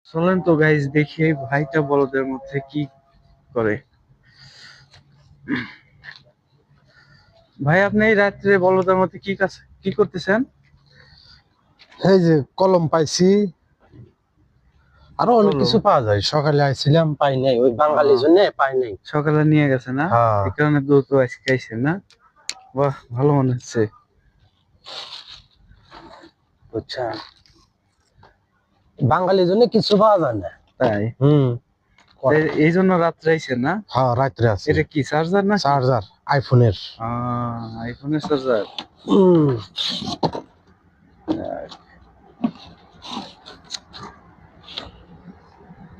চলেন তো গাইস দেখি এই ভাইটা বলদের মধ্যে কি করে। ভাই আপনি এই রাত্রে বলদের মধ্যে কি কাজ কি করতেছেন? এই যে কলম পাইছি, আরো অনেক কলম? কিছু পাওয়া যায়। সকালে আইছিলাম, পাই নাই, ওই বাঙালির আহ, জন্য পাই নাই। সকালে নিয়ে গেছে না? হ্যাঁ, এই কারণে দ্রুত আজকে আইছেন না? বাহ, ভালো মনে হচ্ছে। বুঝছা, বাঙালির জন্য কিছু পাওয়া যায় না। তাই? হুম। এই জন্য রাত্রে আইছেন না? হ্যাঁ, রাত্রে আছি। এটা কি চার্জার নাকি? চার্জার আইফোনের। আইফোনের চার্জার। হুম।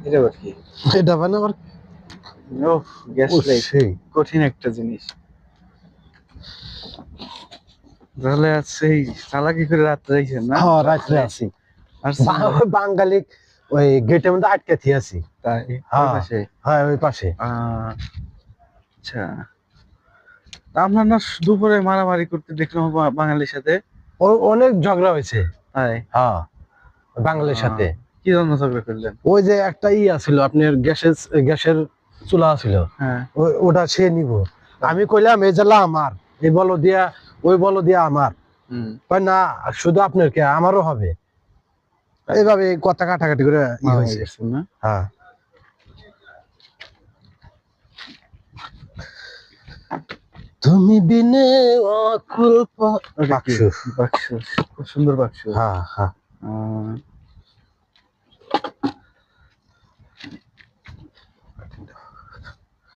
এটা আবার কি? এটা মানে আবার ও, গ্যাস ও লাইট। সেই। কঠিন একটা জিনিস। তাহলে আজ সেই চালাকি করে রাত্রে আইছেন না? হ্যাঁ, রাত্রে রাত্রে আছি। আর ওই বাঙালি ওই গেটের মধ্যে আটকে থিয়ে আছি। তাই? ওই হ্যাঁ, পাশে? হ্যাঁ, ওই পাশে। আচ্ছা, তা আপনার না দুপুরে মারামারি করতে দেখলাম বাঙালির সাথে। অনেক ঝগড়া হয়েছে। তাই? হ্যাঁ, বাঙালির আহ, সাথে। কি জন্য ঝগড়া করলেন? ওই যে একটা আছিল আপনার গ্যাসের গ্যাসের চুলা ছিল, হ্যাঁ। ওটা সে নিব। আমি কইলাম এই জ্বালা আমার, এই বলো দিয়া ওই বলো দিয়া আমার। হুম। কয় না, শুধু আপনার কে, আমারও হবে। এইভাবে কথা কাটাকাটি করে মারামারি হয়েছে। করছেন না? হ্যাঁ। তুমি বিনে অকুল ওটা কি? বাক্স। বাক্স? খুব সুন্দর বাক্স। হ্যাঁ, হ্যাঁ। আহ